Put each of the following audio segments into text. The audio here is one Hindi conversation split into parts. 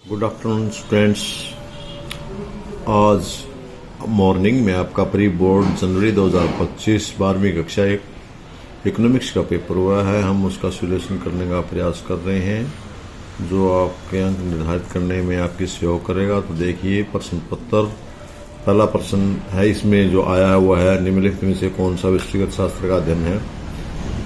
Good afternoon students. आज मॉर्निंग में आपका प्री बोर्ड जनवरी 2025 12वीं कक्षा इकोनॉमिक्स का पेपर हुआ है। हम उसका सॉल्यूशन करने का प्रयास कर रहे हैं जो आपके अंक निर्धारित करने में आपकी सहयोग करेगा। तो देखिए, प्रश्न पत्र पहला प्रश्न है, इसमें जो आया है वह है निम्नलिखित में से कौन सा व्यष्टिगत शास्त्र का अध्ययन है।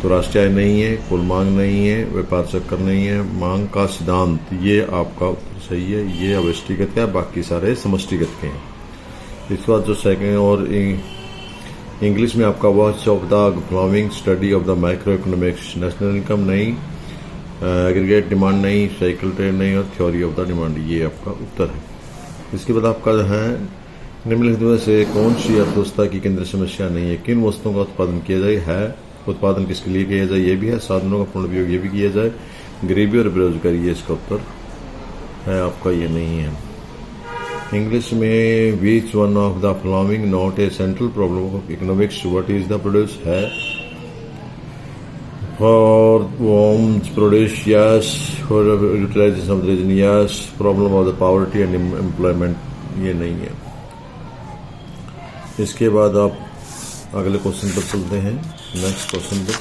तो राष्ट्रीय आय नहीं है, कुल मांग नहीं है, व्यापार चक्कर नहीं है, मांग का सिद्धांत, ये आपका उत्तर सही है। ये अव्यष्टिगत है, बाकी सारे समष्टिगत के हैं। इसके बाद जो सेकंड और इंग्लिश में आपका watch of the following study of the micro economics, national income नहीं, एग्रीगेट डिमांड नहीं, साइकिल ट्रेड नहीं और थ्योरी ऑफ द डिमांड, ये आपका उत्तर है। इसके बाद आपका जो है निम्नलिखित में से कौन सी अर्थव्यवस्था की केंद्रीय समस्या नहीं है। किन वस्तुओं का उत्पादन किया जाए है, उत्पादन किसके लिए किया जाए, ये भी है। साधनों का पूर्ण उपयोग, ये भी किया जाए। गरीबी और बेरोजगारी, ये इसका उत्तर है आपका, ये नहीं है। इंग्लिश में which one of the following not a central problem of economics, what is the produce है। फॉर वॉर्म्स produce yes, for utilization of reason yes, problem of the poverty and employment, ये नहीं है। इसके बाद आप अगले क्वेश्चन पर चलते हैं। नेक्स्ट क्वेश्चन पर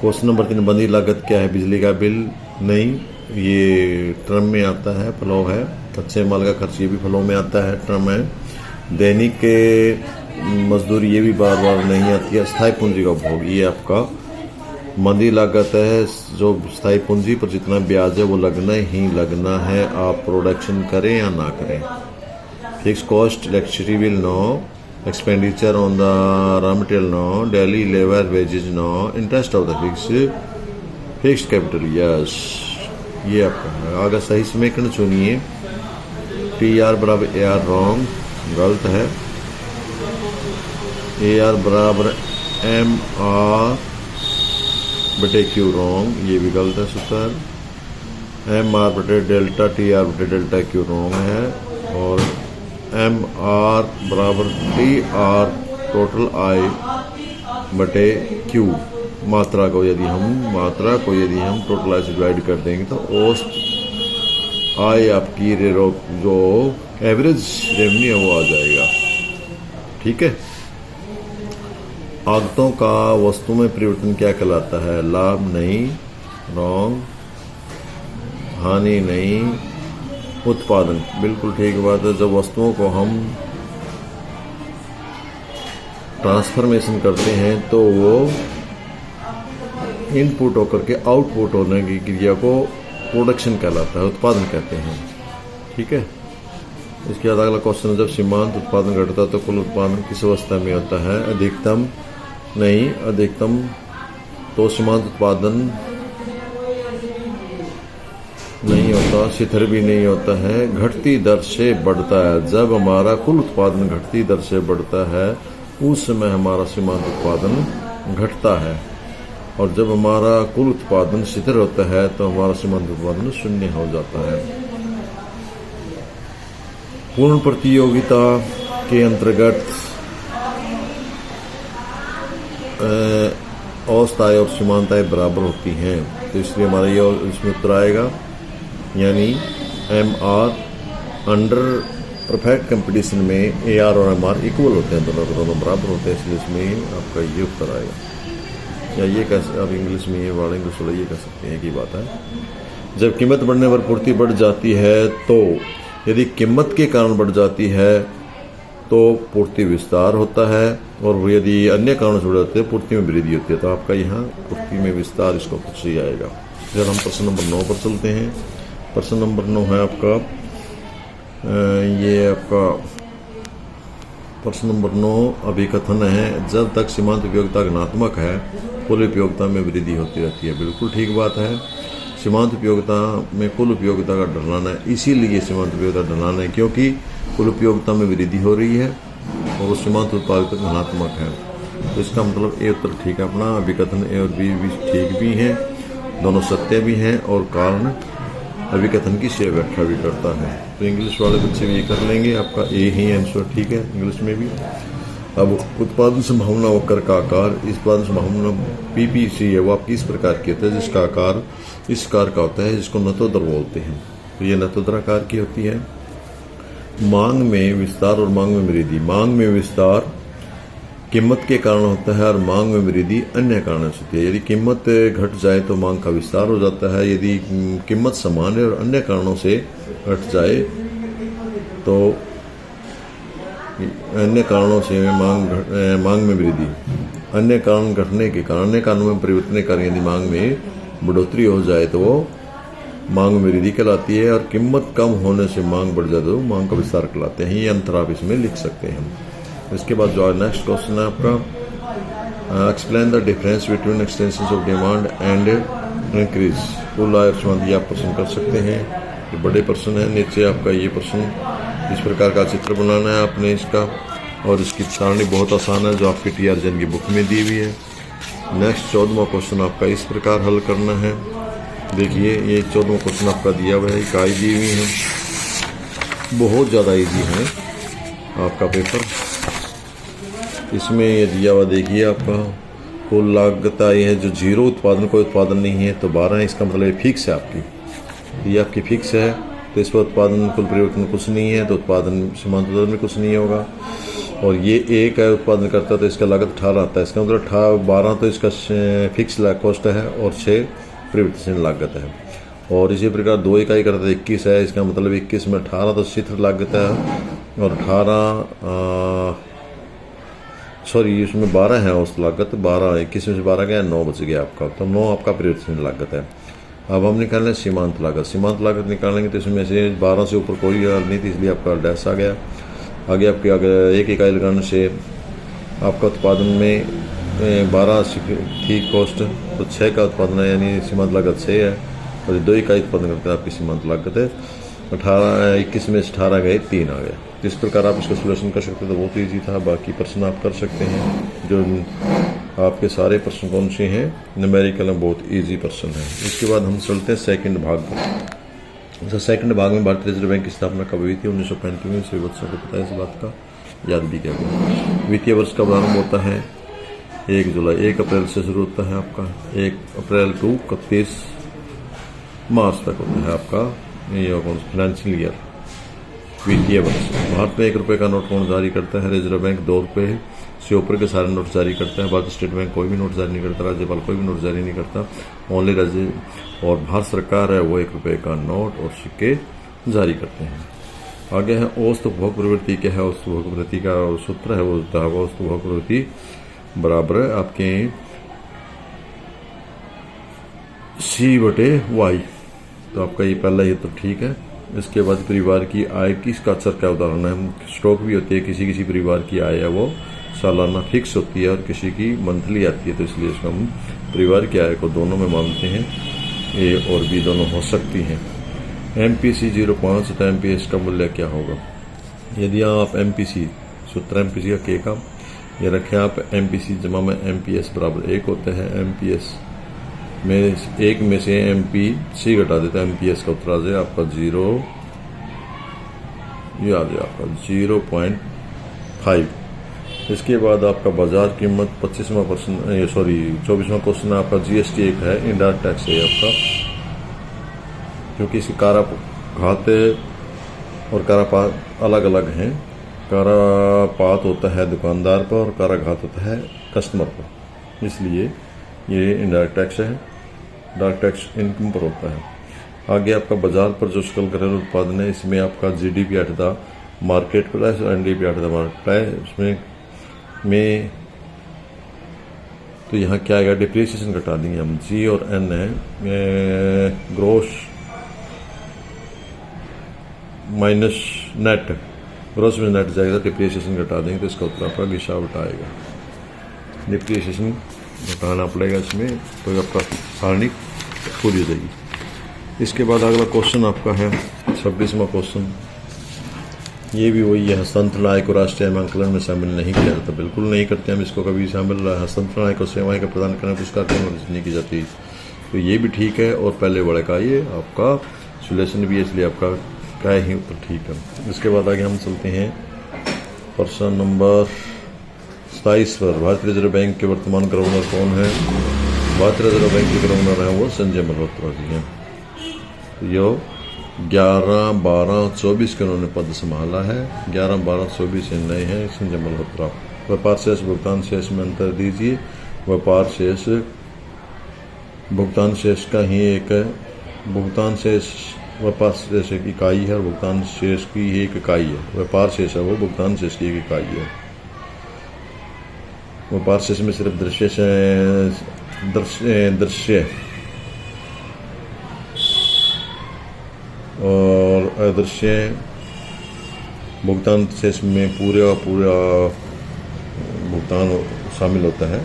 क्वेश्चन नंबर 3, बंदी लागत क्या है। बिजली का बिल नहीं, ये टर्म में आता है, फ्लो है। कच्चे माल का खर्च, ये भी फ्लो में आता है, टर्म है। दैनिक के मजदूरी, ये भी बार बार नहीं आती है। स्थायी पूंजी का उपभोग, ये आपका मंदी लागत है। जो स्थायी पूंजी पर जितना ब्याज है वो लगना ही लगना है, आप प्रोडक्शन करें या ना करें। Fix cost, electricity bill no, expenditure on the raw material no, daily labour wages no, interest of the fixed capital yes, ये आपका है। अगर सही समीकरण चुनिए। टी आर बराबर ए आर रॉन्ग, गलत है। ए आर बराबर एम आर बटे क्यू रॉन्ग, ये भी गलत है सूत्र। एम आर बटे डेल्टा टी आर बटे डेल्टा क्यू रॉन्ग है। और एम आर बराबर टी आर टोटल आई बटे क्यू, मात्रा को यदि हम टोटल आई से डिवाइड कर देंगे तो औसत आई आपकी जो एवरेज रेवेन्यू है वो आ जाएगा। ठीक है। आगतों का वस्तु में परिवर्तन क्या कहलाता है। लाभ नहीं, रॉन्ग। हानि नहीं, उत्पादन, बिल्कुल ठीक बात है। जब वस्तुओं को हम ट्रांसफॉर्मेशन करते हैं तो वो इनपुट होकर के आउटपुट होने की क्रिया को प्रोडक्शन कहलाता है, उत्पादन कहते हैं। ठीक है। इसके बाद अगला क्वेश्चन, जब सीमांत उत्पादन घटता है तो कुल उत्पादन किस अवस्था में होता है। अधिकतम नहीं, अधिकतम तो सीमांत उत्पादन नहीं होता, शिथिर भी नहीं होता है, घटती दर से बढ़ता है। जब हमारा कुल उत्पादन घटती दर से बढ़ता है उस समय हमारा सीमांत उत्पादन घटता है, और जब हमारा कुल उत्पादन शिथिर होता है तो हमारा सीमांत उत्पादन शून्य हो जाता है। पूर्ण प्रतियोगिता के अंतर्गत औसत आय और सीमांत आय बराबर होती हैं, तो इसलिए हमारा ये इसमें उत्तर आएगा, यानी M R under perfect competition में ए आर और एम आर इक्वल होते हैं, दोनों बराबर होते हैं, इसलिए इसमें आपका ये उत्तर आएगा। या ये कैसे, अब इंग्लिश में ये वर्ड इंग्लिश वाला ये कह सकते हैं कि बात है। जब कीमत बढ़ने पर पूर्ति बढ़ जाती है, तो यदि कीमत के कारण बढ़ जाती है तो पूर्ति विस्तार होता है, और यदि अन्य कारण से बढ़ जाते हैं पूर्ति में वृद्धि होती है। तो आपका यहाँ पूर्ति में विस्तार, इसको कुछ ही आएगा। फिर हम प्रश्न नंबर 9 पर चलते हैं। प्रश्न नंबर 9 है आपका, ये आपका प्रश्न नंबर 9 अभिकथन है, जब तक सीमांत उपयोगिता ऋणात्मक है कुल उपयोगिता में वृद्धि होती रहती है। बिल्कुल ठीक बात है। सीमांत उपयोगिता में कुल उपयोगिता का ढलान है, इसीलिए सीमांत उपयोगिता ढलान है क्योंकि कुल उपयोगिता में वृद्धि हो रही है और वो सीमांत उत्पादकता धनात्मक है। तो इसका मतलब ए उत्तर ठीक है अपना। अभिकथन ए और बी भी ठीक भी हैं, दोनों सत्य भी हैं, और कारण अभिकथन की सही व्याख्या भी करता है। तो इंग्लिश वाले बच्चे भी ये कर लेंगे, आपका ए ही आंसर ठीक है इंग्लिश में भी। अब उत्पादन संभावना वक्र का आकार, इस उत्पादन संभावना पीपीसी है वो आपकी इस प्रकार की होता है जिसका आकार इस आकार का होता है, जिसको नतोदर बोलते हैं। तो ये नतोदर आकार की होती है। मांग में विस्तार और मांग में वृद्धि। मांग में विस्तार कीमत के कारण होता है और मांग में वृद्धि अन्य कारणों से होती है। यदि कीमत घट जाए तो मांग का विस्तार हो जाता है, यदि कीमत समान है और अन्य कारणों से घट जाए तो अन्य कारणों से मांग में वृद्धि। अन्य कारण घटने के कारण, अन्य कारणों में परिवर्तन के कारण यदि मांग में बढ़ोतरी हो जाए तो वो मांग में वृद्धि कहलाती है, और कीमत कम होने से मांग बढ़ जाए तो मांग का विस्तार कहलाते हैं। ये अंतर आप इसमें लिख सकते हैं। इसके बाद जो नेक्स्ट क्वेश्चन है आपका, explain the difference between extension of demand and increase. कुल आय संबंधी आप प्रश्न कर सकते हैं। ये बड़े प्रश्न है। नीचे आपका ये प्रश्न इस प्रकार का चित्र बनाना है आपने इसका, और इसकी सारणी बहुत आसान है जो आपके टीआर जैन की बुक में दी हुई है। नेक्स्ट 14वां क्वेश्चन आपका इस प्रकार हल करना है। देखिए ये 14वां क्वेश्चन आपका दिया हुआ है, इकाई दी हुई है, बहुत ज़्यादा इजी है आपका पेपर। इसमें ये दिया हुआ देखिए आपका कुल लागत आई है जो जीरो उत्पादन, कोई उत्पादन नहीं है तो 12 है। इसका मतलब ये फिक्स है आपकी, ये आपकी फिक्स है। तो इस पर उत्पादन कुल परिवर्तन कुछ नहीं है तो उत्पादन सीमांत दर में कुछ नहीं होगा। और ये एक है उत्पादन करता है तो इसका लागत 18 आता है। इसका मतलब 12 तो इसका फिक्स कॉस्ट है और 6 परिवर्तनशील लागत है। और इसी प्रकार 2 इकाई करता है 21 है। इसका मतलब 21 में 18 तो शिथिल लागत है, और 18 इसमें 12 है औसत लागत। 12 21 में से 12 गया 9 बच गया आपका, तो 9 आपका परिवर्तनशील लागत है। अब हम निकाल लें सीमांत लागत। सीमांत लागत निकालेंगे तो इसमें से 12 से ऊपर कोई नहीं थी, इसलिए आपका डैश आ गया। आगे आपके अगर 1 इकाई लगाने से आपका उत्पादन में 12 थी कॉस्ट, तो 6 का उत्पादन है, यानी सीमांत लागत 6 है। और 2 इकाई उत्पादन करते हैं आपकी सीमांत लागत है 21 में से 18 गए 3 आ गए। इस प्रकार आप इसका सोल्यूशन कर सकते हैं। तो बहुत ईजी था। बाकी प्रश्न आप कर सकते हैं। जो आपके सारे प्रश्न कौन से हैं, न्यूमेरिकल में बहुत ईजी प्रश्न है। इसके बाद हम चलते हैं सेकंड भाग पर। तो सेकंड भाग में भारतीय रिजर्व बैंक की स्थापना कब हुई थी? 1935 में। सभी बच्चों को पता है इस बात का, याद भी किया गया। वित्तीय वर्ष का प्रारंभ होता है 1 जुलाई, 1 अप्रैल से शुरू होता है आपका। 1 अप्रैल टू 31 मार्च तक होता है आपका ये फाइनेंशियल ईयर, वित्तीय वर्ष। भारत में 1 रुपये का नोट कौन जारी करता है? रिजर्व बैंक 2 रुपये से ऊपर के सारे नोट जारी करता है। भारतीय स्टेट बैंक कोई भी नोट जारी नहीं करता, राज्यपाल कोई भी नोट जारी नहीं करता। ओनली राज्य और भारत सरकार है वो 1 रुपये का नोट और सिक्के जारी करते हैं। आगे है औसत उपभोग प्रवृत्ति। क्या है औसत उपभोग प्रवृत्ति का सूत्र है? वो होता है औसत उपभोग प्रवृत्ति बराबर है आपके C/Y। तो आपका ये पहला ये तो ठीक है। इसके बाद परिवार की आय किसका अक्सर क्या उदाहरण है? स्टॉक भी होती है। किसी किसी परिवार की आय है वो सालाना फिक्स होती है और किसी की मंथली आती है, तो इसलिए इसको हम परिवार की आय को दोनों में मानते हैं। ए और बी दोनों हो सकती हैं। MPC 0.5 तो MPS का मूल्य क्या होगा? यदि आप MPC सूत्र MPC का K का ये रखें आप, MPC जमा में MPS बराबर 1 होता है। MPS में 1 में से MPC घटा देता है, MPS का उत्तर आ जाए आपका 0, ये आ जाए आपका 0.5। इसके बाद आपका बाजार कीमत 25वां क्वेश्चन 24वां क्वेश्चन आपका GST एक है, इनडायरेक्ट टैक्स है आपका, क्योंकि इसके काराघात और कारापात अलग अलग हैं। कारापात होता है दुकानदार पर और काराघात होता है कस्टमर पर, इसलिए ये इनडायरेक्ट टैक्स है। डायरेक्ट टैक्स इनकम पर होता है। आगे आपका बाजार पर जो सकल घरेलू उत्पादन है, इसमें आपका GDP at the market price और NDP at the market price में तो यहाँ क्या आएगा? डिप्रिसिएशन घटा देंगे हम। G और N है ग्रोस माइनस नेट, ग्रोस में नेट जाएगा, डिप्रिसिएशन घटा देंगे तो इसका उत्तर आपका गिशावट आएगा। डिप्रिसिएशन घटाना पड़ेगा इसमें, तो आपका सारणी पूरी हो जाएगी। इसके बाद अगला क्वेश्चन आपका है 26वां क्वेश्चन। ये भी वही है, हस्तांतरण आय को राष्ट्रीय आयकर में शामिल नहीं किया जाता। बिल्कुल नहीं करते हम इसको कभी शामिल। हस्तांतरण आय को सेवाएं का प्रदान करने पुरस्कार नहीं की जाती, तो ये भी ठीक है। और पहले वाले का ये आपका सोल्यूशन भी है, इसलिए आपका क्या ही उत्तर ठीक है। इसके बाद आगे हम चलते हैं प्रश्न नंबर 27 पर भारतीय रिजर्व बैंक के वर्तमान गवर्नर कौन है? भारतीय रिजर्व बैंक के गवर्नर हैं वो संजय मल्होत्रा जी हैं। यो 11-12-24 के उन्होंने पद संभाला है। 11-12-24 से नए हैं संजय मल्होत्रा। व्यापार शेष भुगतान शेष में अंतर दीजिए। व्यापार शेष भुगतान शेष का ही एक भुगतान शेष व्यापार शेष एक इकाई है और भुगतान शेष की ही एक इकाई है। व्यापार शेष है वो भुगतान शेष की एक इकाई है। व्यापार शेष में सिर्फ दृश्य और अदृश्य भुगतान शेष में पूरा भुगतान शामिल होता है।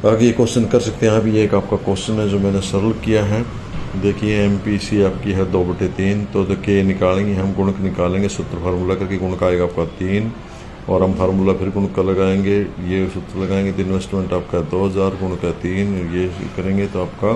आगे ये क्वेश्चन कर सकते हैं आप। ये एक आपका क्वेश्चन है जो मैंने सरल किया है। देखिए एमपीसी आपकी है 2/3, तो के निकालेंगे हम, गुणक निकालेंगे, सूत्र फार्मूला करके गुणक आएगा आपका 3 और हम फार्मूला फिर गुणक का लगाएंगे, ये सूत्र लगाएंगे तो इन्वेस्टमेंट आपका 2000 गुणक 3 ये करेंगे तो आपका